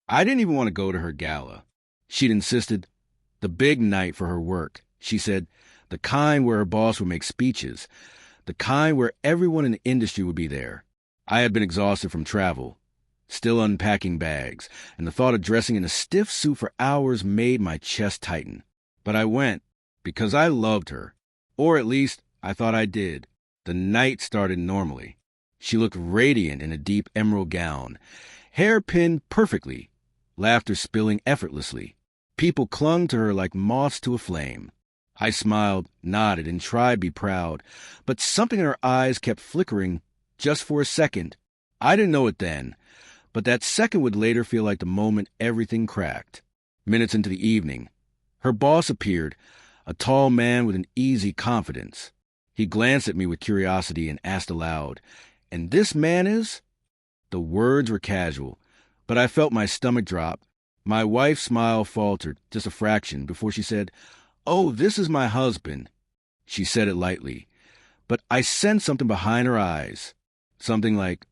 I didn't even want to go to her gala. She'd insisted, the big night for her work. She said, the kind where her boss would make speeches, the kind where everyone in the industry would be there. I had been exhausted from travel, still unpacking bags, and the thought of dressing in a stiff suit for hours made my chest tighten. But I went because I loved her, or at least I thought I did. The night started normally. She looked radiant in a deep emerald gown, hair pinned perfectly, laughter spilling effortlessly. People clung to her like moths to a flame. I smiled, nodded, and tried to be proud, but something in her eyes kept flickering just for a second. I didn't know it then, but that second would later feel like the moment everything cracked. Minutes into the evening, her boss appeared, a tall man with an easy confidence. He glanced at me with curiosity and asked aloud, "And this man is?" The words were casual, but I felt my stomach drop. My wife's smile faltered just a fraction before she said, "Oh, this is my husband." She said it lightly, but I sensed something behind her eyes. Something like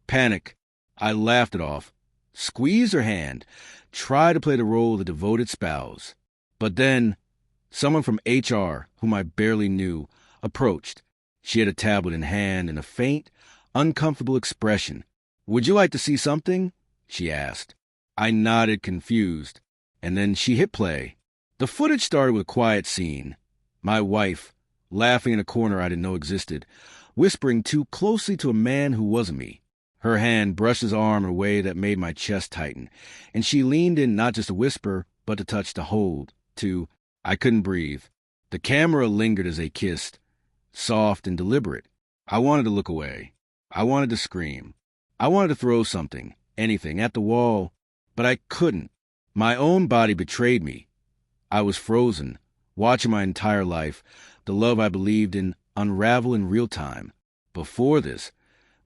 panic. I laughed it off, squeezed her hand, tried to play the role of the devoted spouse. But then, someone from HR, whom I barely knew, approached. She had a tablet in hand and a faint, uncomfortable expression. "Would you like to see something?" she asked. I nodded, confused, and then she hit play. The footage started with a quiet scene. My wife, laughing in a corner I didn't know existed, whispering too closely to a man who wasn't me. Her hand brushed his arm in a way that made my chest tighten, and she leaned in not just to whisper, but to touch, to hold, to... I couldn't breathe. The camera lingered as they kissed, soft and deliberate. I wanted to look away. I wanted to scream. I wanted to throw something, anything, at the wall, but I couldn't. My own body betrayed me. I was frozen, watching my entire life, the love I believed in, unravel in real time. Before this,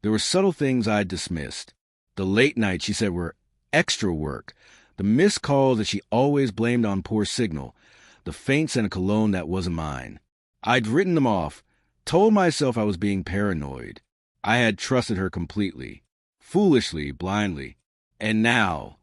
there were subtle things I'd dismissed. The late nights she said were extra work, the missed calls that she always blamed on poor signal, the faint scent of cologne that wasn't mine. I'd written them off, told myself I was being paranoid. I had trusted her completely, foolishly, blindly. And now,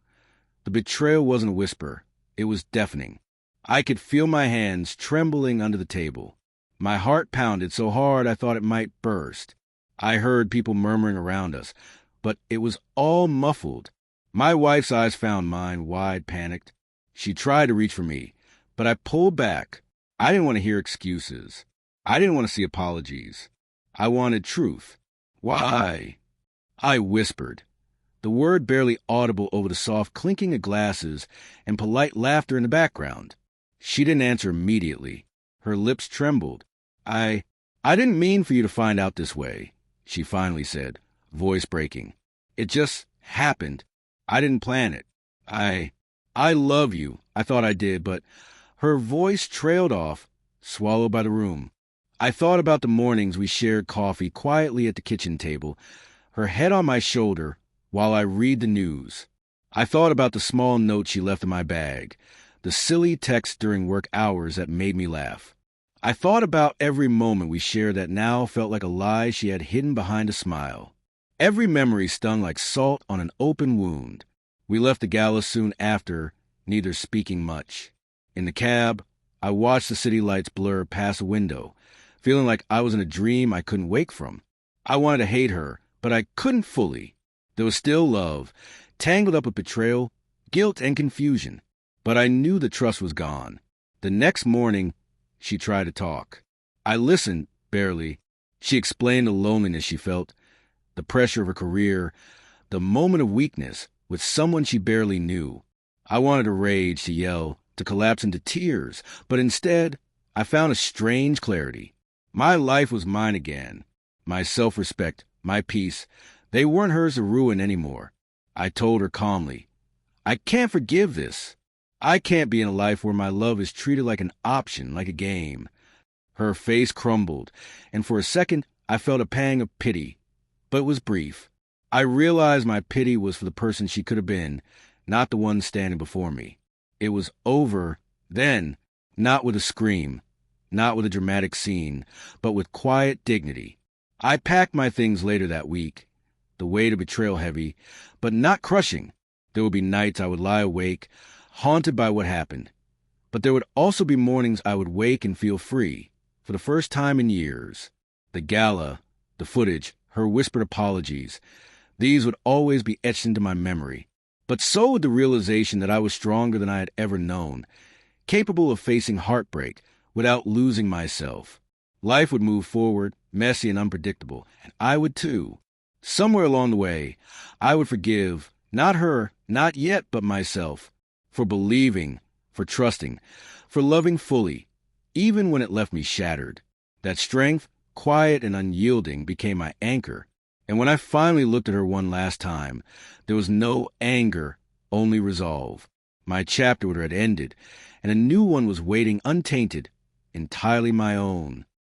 the betrayal wasn't a whisper. It was deafening. I could feel my hands trembling under the table. My heart pounded so hard I thought it might burst. I heard people murmuring around us, but it was all muffled. My wife's eyes found mine, wide, panicked. She tried to reach for me, but I pulled back. I didn't want to hear excuses. I didn't want to see apologies. I wanted truth. "Why?" I whispered, the word barely audible over the soft clinking of glasses and polite laughter in the background. She didn't answer immediately. Her lips trembled. I didn't mean for you to find out this way," she finally said, voice breaking. "It just happened. I didn't plan it. I love you. I thought I did, but..." Her voice trailed off, swallowed by the room. I thought about the mornings we shared coffee quietly at the kitchen table, her head on my shoulder while I read the news. I thought about the small note she left in my bag, the silly texts during work hours that made me laugh. I thought about every moment we shared that now felt like a lie she had hidden behind a smile. Every memory stung like salt on an open wound. We left the gala soon after, neither speaking much. In the cab, I watched the city lights blur past the window, feeling like I was in a dream I couldn't wake from. I wanted to hate her, but I couldn't fully. There was still love, tangled up with betrayal, guilt, and confusion. But I knew the trust was gone. The next morning, she tried to talk. I listened, barely. She explained the loneliness she felt, the pressure of her career, the moment of weakness with someone she barely knew. I wanted to rage, to yell, to collapse into tears, but instead, I found a strange clarity. My life was mine again. My self-respect, my peace, they weren't hers to ruin anymore. I told her calmly, "I can't forgive this. I can't be in a life where my love is treated like an option, like a game." Her face crumbled, and for a second, I felt a pang of pity, but it was brief. I realized my pity was for the person she could have been, not the one standing before me. It was over then, not with a scream, not with a dramatic scene, but with quiet dignity. I packed my things later that week, the weight of betrayal heavy, but not crushing. There would be nights I would lie awake, haunted by what happened. But there would also be mornings I would wake and feel free, for the first time in years. The gala, the footage, her whispered apologies, these would always be etched into my memory. But so would the realization that I was stronger than I had ever known, capable of facing heartbreak without losing myself. Life would move forward, messy and unpredictable, and I would too. Somewhere along the way, I would forgive, not her, not yet, but myself, for believing, for trusting, for loving fully, even when it left me shattered. That strength, quiet and unyielding, became my anchor. And when I finally looked at her one last time, there was no anger, only resolve. My chapter with her had ended, and a new one was waiting untainted, entirely my own.